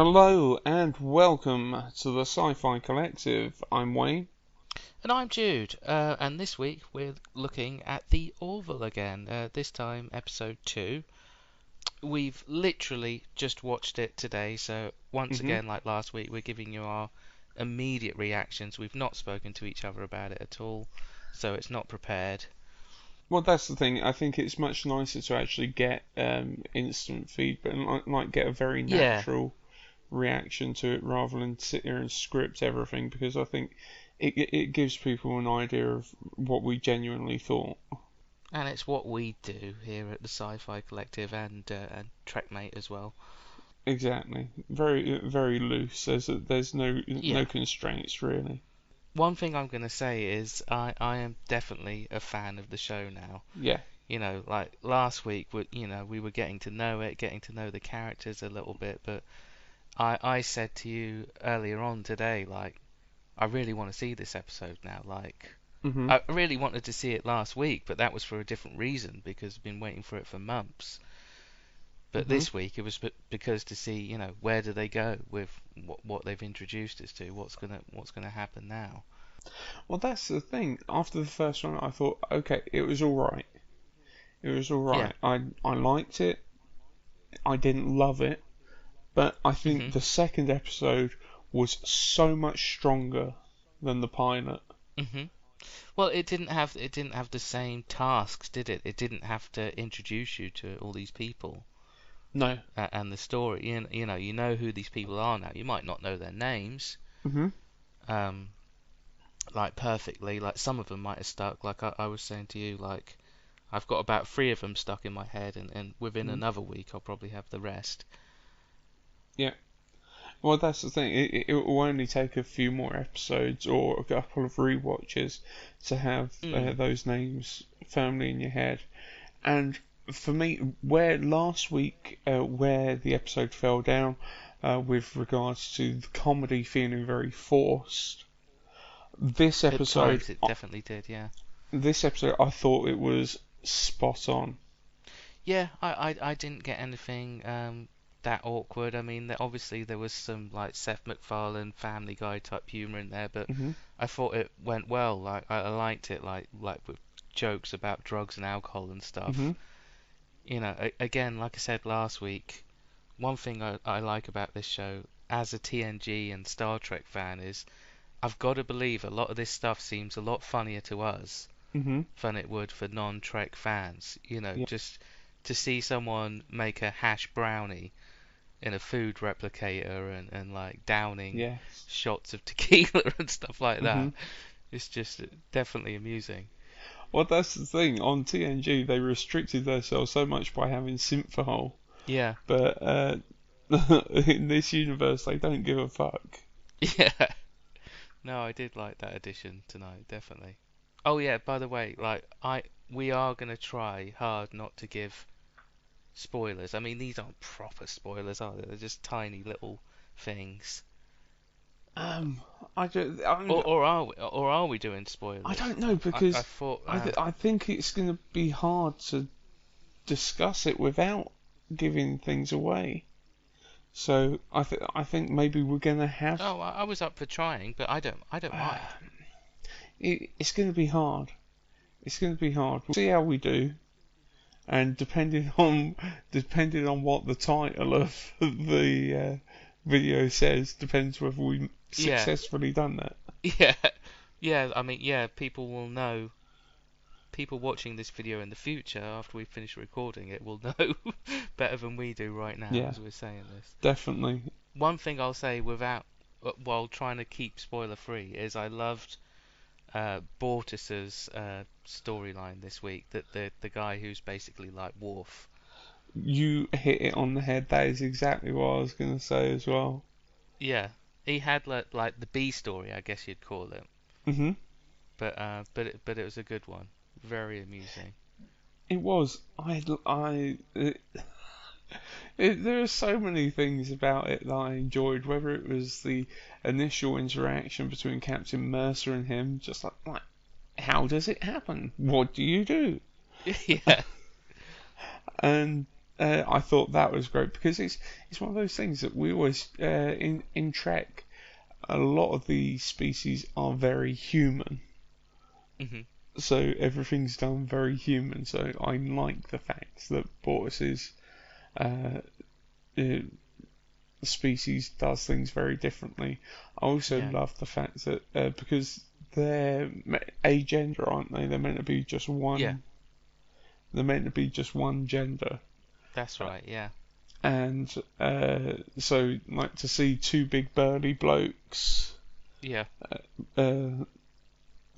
Hello and welcome to the Sci-Fi Collective. I'm Wayne. And I'm Jude, and this week we're looking at the Orville again, this time episode 2. We've literally just watched it today, so once hmm again, like last week, we're giving you our immediate reactions. We've not spoken to each other about it at all, so it's not prepared. Well, that's the thing. I think it's much nicer to actually get instant feedback and like get a very Yeah, natural reaction to it rather than sit here and script everything because I think it gives people an idea of what we genuinely thought. and it's what we do here at the Sci-Fi Collective and Trekmate as well. Exactly. Very very loose. There's no Yeah. constraints really. One thing I'm going to say is I am definitely a fan of the show now. Yeah. Like last week, we were getting to know it, getting to know the characters a little bit, but I said to you earlier on today, like, I really want to see this episode now. Like, hmm I really wanted to see it last week, but that was for a different reason because I've been waiting for it for months. But hmm this week it was because to see, where do they go with what they've introduced us to, what's gonna happen now. Well, that's the thing. After the first one, I thought, okay, it was all right. It was all Yeah. right. I liked it. I didn't love it, but I think Mhm. the second episode was so much stronger than the pilot. Mhm. Well, it didn't have the same tasks, did it? It didn't have to introduce you to all these people No. and the story. You know who these people are now. You might not know their names, Mhm. um, like perfectly. Like some of them might have stuck. Like I was saying to you, like I've got about 3 of them stuck in my head, and within Mhm. another week I'll probably have the rest. Yeah. Well, that's the thing. It will only take a few more episodes or a couple of rewatches to have Mm. those names firmly in your head. And for me, where last week, where the episode fell down, with regards to the comedy feeling very forced, this At episode, times it definitely did, yeah. I thought it was spot on. Yeah, I didn't get anything that awkward. I mean, obviously there was some like Seth MacFarlane Family Guy type humor in there, but hmm I thought it went well. Like I liked it, like with jokes about drugs and alcohol and hmm stuff. Again, like I said last week, one thing I like about this show as a TNG and Star Trek fan is I've got to believe a lot of this stuff seems a lot funnier to us hmm than it would for non-Trek fans. Yeah. Just to see someone make a hash brownie in a food replicator and like downing Yes. shots of tequila and stuff like hmm that. It's just definitely amusing. Well, that's the thing. On TNG, they restricted themselves so much by having synthahol, Yeah, but in this universe, they don't give a fuck. yeah. No, I did like that addition tonight, definitely. Oh yeah, by the way, like we are gonna try hard not to give spoilers. I mean, these aren't proper spoilers, are they? They're just tiny little things. Um, I don't, Or are we doing I spoilers? don't know I because thought, I think it's going to be hard to discuss it without giving things away. So I think maybe we're going to have oh, I was up for trying, but I don't uh, mind. it's going to be hard. It's going to be hard. We'll see how we do, and depending on what the title of the video says, depends whether we Yeah, successfully done that. yeah, yeah. I mean, yeah. People will know. People watching this video in the future, after we finish recording it, will know better than we do right now Yeah, as we're saying this. definitely. One thing I'll say without, while trying to keep spoiler free, is I loved Bortus's storyline this week. That the guy who's basically like Worf. You hit it on the head. That is exactly what I was going to say as well. Yeah, he had like the B story, I guess you'd call it. hmm But it was a good one. Very amusing. It was. There are so many things about it that I enjoyed. Whether it was the initial interaction between Captain Mercer and him, just like how does it happen? What do you do? Yeah. And I thought that was great because it's one of those things that we always in Trek. A lot of the species are very human, Hmm. so everything's done very human. So I like the fact that Bortus's uh, uh, species does things very differently. I also Yeah, love the fact that because they're agender, aren't they? They're meant to be just yeah, one. They're meant to be just one gender, that's right. Yeah, and so like to see two big burly blokes yeah, uh,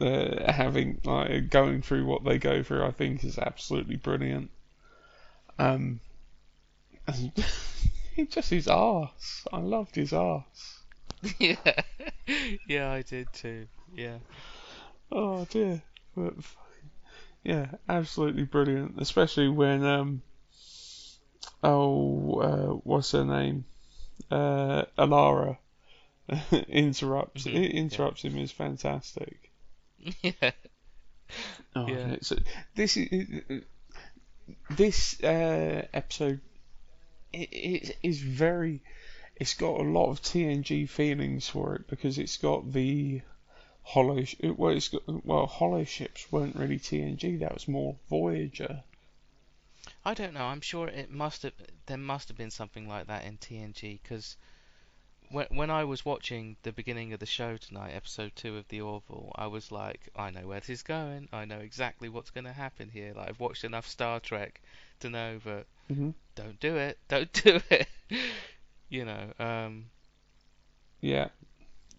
having like going through what they go through, I think is absolutely brilliant. Um, and just his arse. I loved his arse. yeah, yeah. I did too. Yeah, Oh dear. But yeah, absolutely brilliant. Especially when what's her name? Alara hmm, yeah, interrupts him is fantastic. yeah, Oh, yeah. this is this episode is very. It's got a lot of TNG feelings for it because it's got the well, hollow ships weren't really TNG. That was more Voyager. I don't know. I'm sure it must have. There must have been something like that in TNG because when I was watching the beginning of the show tonight, episode 2 of the Orville, I was like, I know where this is going. I know exactly what's going to happen here. Like I've watched enough Star Trek to know that Hmm. don't do it, don't do it. You know. Yeah.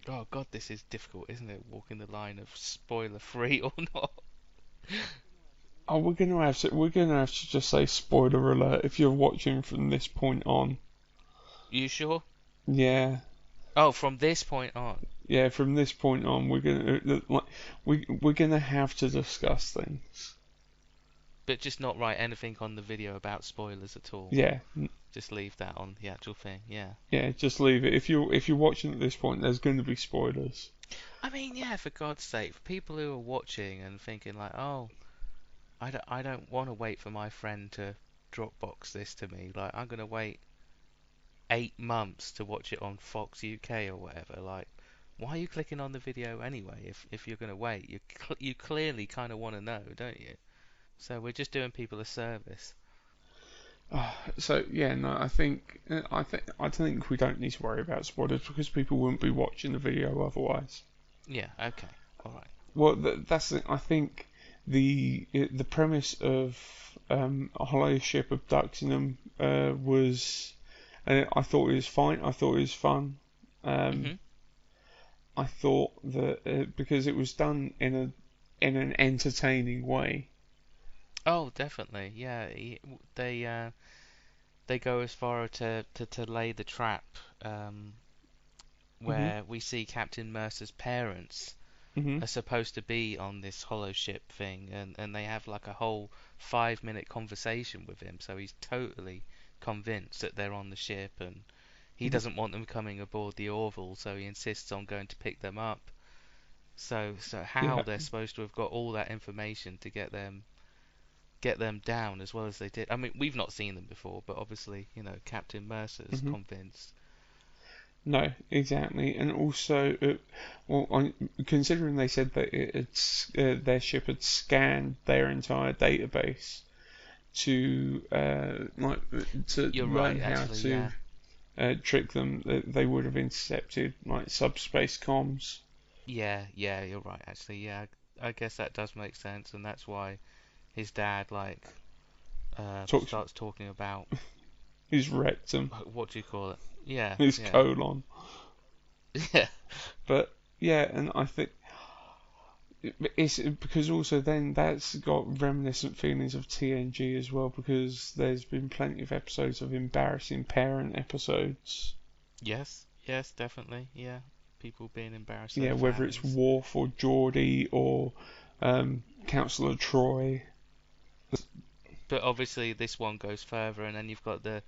Oh God, this is difficult, isn't it? Walking the line of spoiler free or not. Oh, we're gonna have to just say spoiler alert if you're watching from this point on. You sure? Yeah. Oh, from this point on. Yeah, from this point on, we're gonna have to discuss things. But just not write anything on the video about spoilers at all. Yeah, Just leave that on the actual thing. Yeah. yeah, just leave it. If you're watching at this point, there's going to be spoilers. I mean, yeah, for God's sake, for people who are watching and thinking like, oh, I don't want to wait for my friend to Dropbox this to me. Like, I'm gonna wait 8 months to watch it on Fox UK or whatever. Like, why are you clicking on the video anyway? If you're gonna wait, you clearly kind of want to know, don't you? So we're just doing people a service. So yeah, no, I think we don't need to worry about spoilers because people wouldn't be watching the video otherwise. Yeah. Okay. All right. Well, I think the premise of a hollow ship abducting them was, I thought it was fine. I thought it was fun. Um, Mhm. I thought that because it was done in an entertaining way. Oh, definitely. Yeah. They go as far to lay the trap, Mhm. where we see Captain Mercer's parents Mhm. are supposed to be on this hollow ship thing, and they have like a whole 5 minute conversation with him, so he's totally convinced that they're on the ship, and he Mhm. doesn't want them coming aboard the Orville, so he insists on going to pick them up. So how Yeah. they're supposed to have got all that information to get them down as well as they did. I mean, we've not seen them before, but obviously, Captain Mercer's Mhm. convinced. No, exactly, and also, well, considering they said that their ship had scanned their entire database to to You're learn right, how actually, to yeah. trick them, they would have intercepted like subspace comms. Yeah, yeah, you're right, actually, yeah. I guess that does make sense, and that's why his dad, like, Talks starts talking about, his rectum, what do you call it? Yeah, his yeah. colon. Yeah. But yeah, and I think it's because also then that's got reminiscent feelings of TNG as well because there's been plenty of episodes of embarrassing parent episodes. Yes, yes, definitely, yeah. People being embarrassed of Yeah, their whether it's families. Worf or Geordie or Councillor Troy. But obviously this one goes further, and then you've got the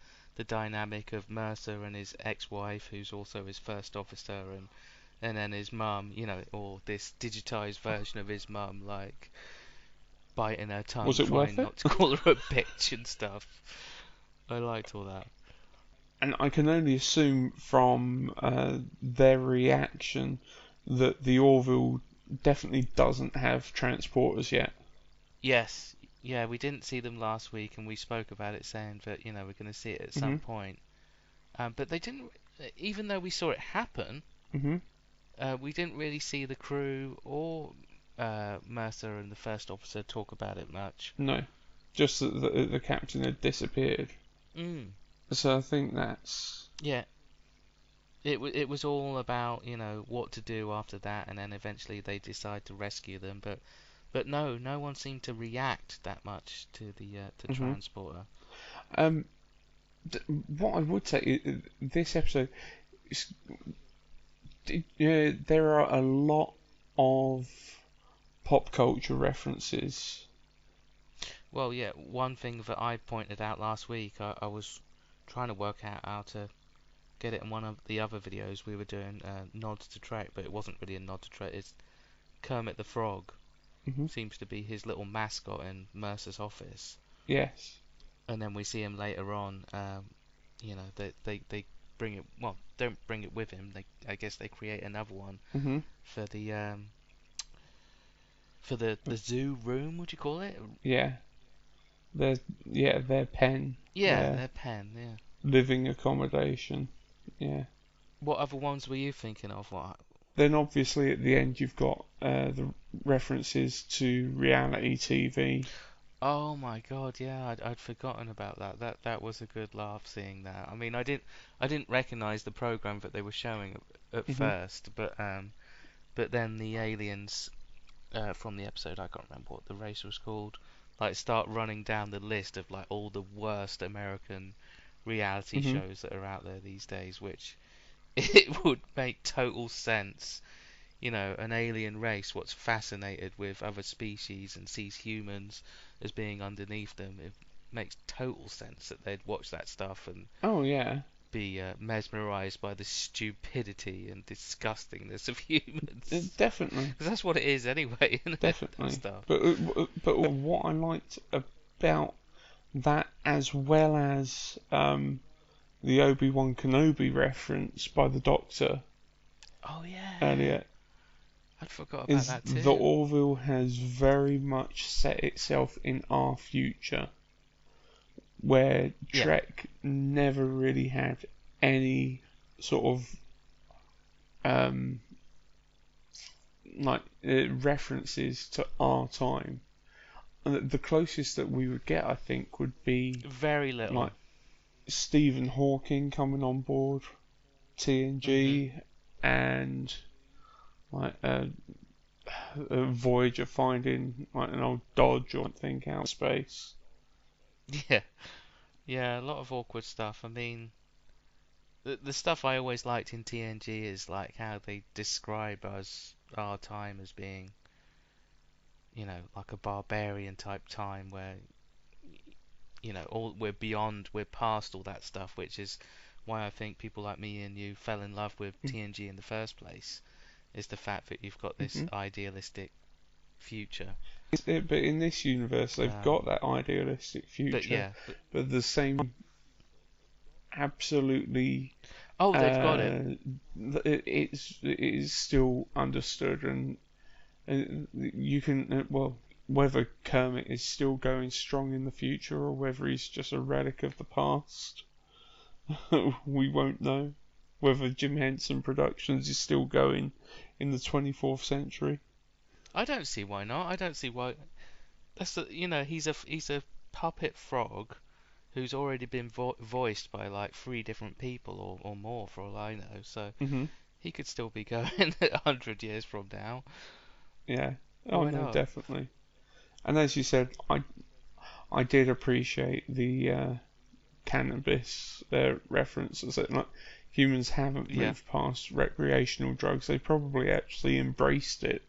dynamic of Mercer and his ex-wife, who's also his first officer, and then his mum, or this digitized version of his mum, like biting her Was tongue, it worth trying it? not to call her a bitch and stuff. I liked all that. And I can only assume from their reaction that the Orville definitely doesn't have transporters yet. Yes, yeah, we didn't see them last week, and we spoke about it, saying that we're going to see it at Mhm. some point. But they didn't. Even though we saw it happen, Mhm. we didn't really see the crew or Mercer and the first officer talk about it much. No, just that the captain had disappeared. Mm. So I think that's. Yeah, it was all about what to do after that, and then eventually they decide to rescue them. But no one seemed to react that much to the Mhm. transporter. Um, what I would say this episode is, there are a lot of pop culture references. Well, yeah, one thing that I pointed out last week, I was trying to work out how to get it in one of the other videos we were doing, nods to Trek, but it wasn't really a nod to Trek. It's Kermit the Frog Mhm. seems to be his little mascot in Mercer's office, Yes. and then we see him later on. They bring it. Well, don't bring it with him. I guess they create another one Mhm. for the zoo room. Would you call it? Yeah. Their their pen, Yeah, their their pen. Yeah. living accommodation. Yeah. What other ones were you thinking of? What? Then obviously at the end you've got the references to reality TV. Oh my God, yeah, I'd forgotten about that. That was a good laugh seeing that. I mean, I didn't recognize the program that they were showing at Mhm. first, but then the aliens from the episode, I can't remember what the race was called, like start running down the list of like all the worst American reality Mhm. shows that are out there these days, which it would make total sense. An alien race what's fascinated with other species and sees humans as being underneath them. It makes total sense that they'd watch that stuff and Oh yeah. be mesmerized by the stupidity and disgustingness of humans. Definitely. Because that's what it is anyway, isn't it? That Definitely. stuff. But what I liked about that, as well as the Obi-Wan Kenobi reference by the Doctor Oh yeah, earlier, I'd forgot about is that the too. Orville has very much set itself in our future, where Yeah, Trek never really had any sort of um, references to our time. And the closest that we would get, I think, would be very like little. Stephen Hawking coming on board Mhm. TNG, and like a Voyager finding like an old Dodge or something out of space. Yeah, yeah, a lot of awkward stuff. I mean, the stuff I always liked in TNG is like how they describe us our time as being, like a barbarian type time where all we're past all that stuff, which is why I think people like me and you fell in love with TNG in the first place, is the fact that you've got this Mm-hmm. idealistic future. But in this universe, they've got Um, that idealistic but future, yeah, but the same absolutely oh, they've got it. it is still understood, and you can well, whether Kermit is still going strong in the future or whether he's just a relic of the past, we won't know. Whether Jim Henson Productions is still going in the 24th century. I don't see why not. I don't see why. He's a puppet frog who's already been voiced by like three different people or more for all I know. So Hmm. he could still be going 100 years from now. Yeah. Oh Why no, not? definitely. And as you said, I did appreciate the cannabis references. That like humans haven't Yeah, moved past recreational drugs. They probably actually embraced it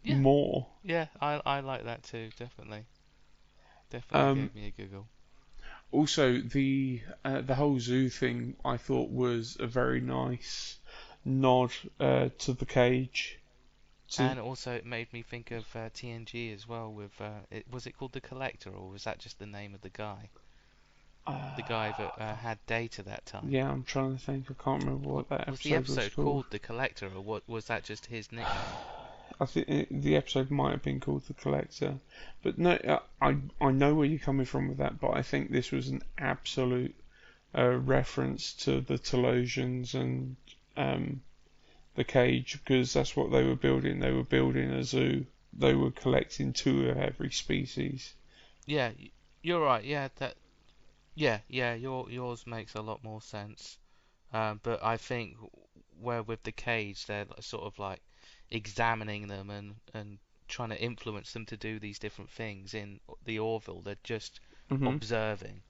yeah, more. yeah. I like that too. Definitely, definitely Um, gave me a giggle. Also, the whole zoo thing I thought was a very nice nod to the cage. To And also, it made me think of TNG as well. Was it called the Collector, or was that just the name of the guy? The guy that had Data that time. Yeah, I'm trying to think. I can't remember what that Was the episode was episode called. called The Collector, or what was that just his nickname? I think the episode might have been called The Collector, but no, I know where you're coming from with that, but I think this was an absolute reference to the Telosians and the cage, because that's what they were building. They were building a zoo. They were collecting two of every species. Yeah, you're right. Yeah, yeah. Yours makes a lot more sense. But I think where with the cage, they're sort of like examining them and trying to influence them to do these different things. In the Orville, they're just Mhm. observing,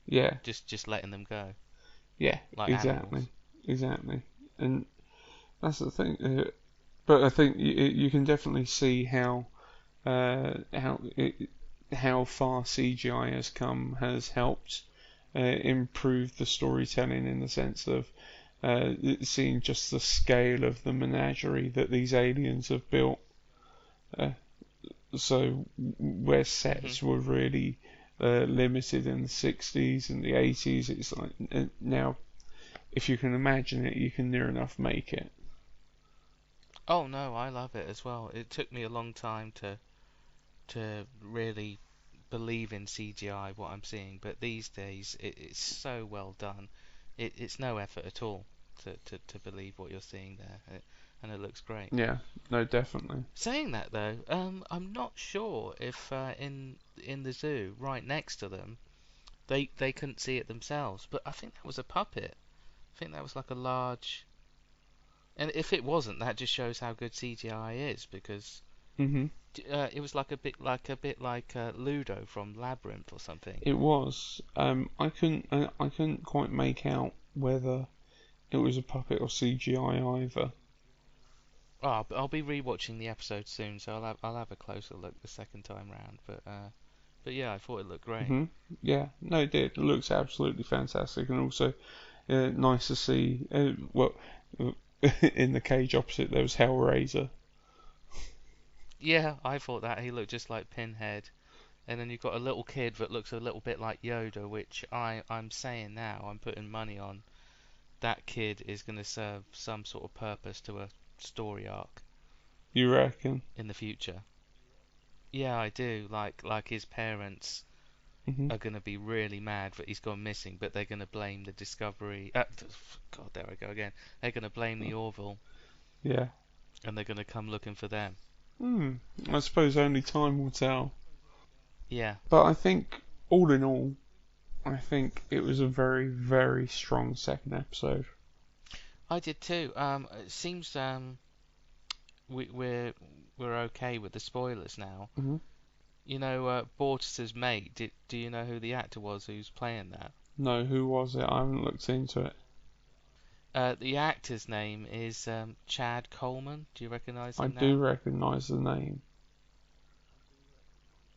Yeah. just letting them go Yeah. like animals. Exactly. Exactly. And that's the thing. But I think you can definitely see uh, how it, how far CGI has helped improve the storytelling in the sense of seeing just the scale of the menagerie that these aliens have built. Uh, so where Hmm. sets were really limited in the 60s and the 80s, it's like now if you can imagine it, you can near enough make it. Oh no, I love it as well. It took me a long time to really believe in CGI what I'm seeing, but these days it's so well done. It's no effort at all to believe what you're seeing there, and it looks great. Yeah, no, definitely. Saying that though, I'm not sure if in the zoo right next to them they couldn't see it themselves, but I think that was a puppet. I think that was like a large, and if it wasn't, that just shows how good CGI is because Hmm. it was like a bit like Ludo from Labyrinth or something. It was. I couldn't quite make out whether it was a puppet or CGI either. Oh, but I'll be rewatching the episode soon, so I'll have a closer look the second time round. But yeah, I thought it looked great. Hmm. Yeah, no, it did. It looks absolutely fantastic, and also nice to see. In the cage opposite there was Hellraiser. Yeah, I thought that he looked just like Pinhead, and then you've got a little kid that looks a little bit like Yoda, which I'm saying now, I'm putting money on that kid is going to serve some sort of purpose to a story arc You reckon? in the future. Yeah, I do. Like his parents Hmm. are going to be really mad that he's gone missing, but they're going to blame the discovery. God, there I go again. They're going to blame the Orville, Yeah. and they're going to come looking for them. Hmm. I suppose only time will tell. Yeah, But I think, all in all, I think it was a very, very strong second episode. I did too. It seems we, we're okay with the spoilers now. Hmm. You know, Bortus's mate. Do you know who the actor was who's playing that? No, who was it? I haven't looked into it. The actor's name is Chad Coleman. Do you recognise I him do now? recognise the name.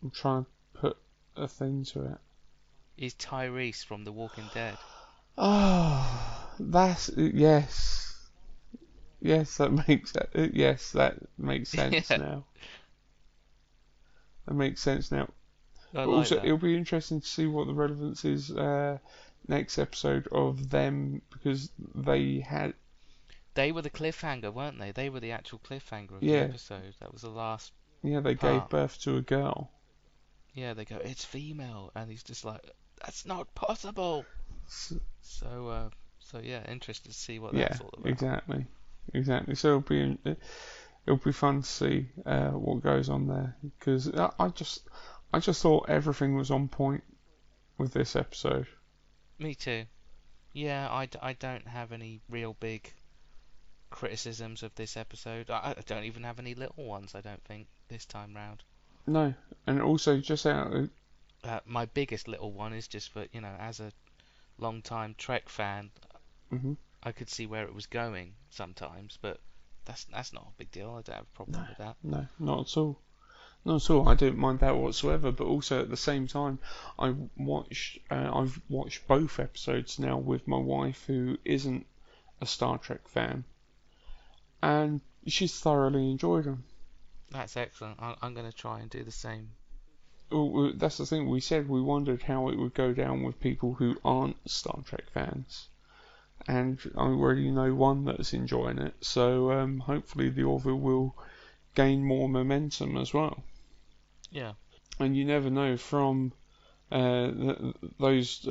I'm trying to put a thing to it. He's Tyrese from The Walking Dead. Ah, that's yes, yes. That makes sense Yeah, now. That makes sense now. I But like also, that. it'll be interesting to see what the relevance is next episode of them because they had They were the cliffhanger, weren't they? They were the actual cliffhanger of the yeah, episode. That was the last yeah, they gave part. birth to a girl. Yeah, they go, it's female, and he's just like, that's not possible. S- So yeah, interested to see what Yeah, that's all about. exactly, exactly. So it'll be fun to see what goes on there because I just thought everything was on point with this episode. Me too. Yeah, I don't have any real big criticisms of this episode. I don't even have any little ones, I don't think, this time round. No, and also just out of, My biggest little one is just that, as a long-time Trek fan, mhm. I could see where it was going sometimes, but that's not a big deal. I don't have a No, problem with that. no, not at all. Not at all. I don't mind that whatsoever. But also at the same time, I've watched both episodes now with my wife, who isn't a Star Trek fan, and she's thoroughly enjoyed them. That's excellent. I'm going to try and do the same. well, that's the thing. We said we wondered how it would go down with people who aren't Star Trek fans, and I already know one that's enjoying it. So hopefully the Orville will gain more momentum as well. Yeah. And you never know from those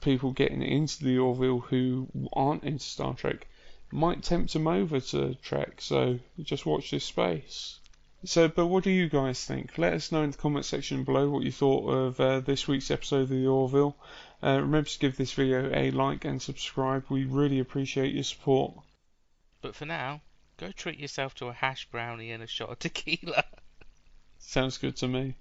people getting into the Orville who aren't into Star Trek might tempt them over to Trek. So just watch this space. So, but what do you guys think? Let us know in the comment section below what you thought of this week's episode of the Orville. Remember to give this video a like and subscribe. We really appreciate your support. But for now, go treat yourself to a hash brownie and a shot of tequila. Sounds good to me.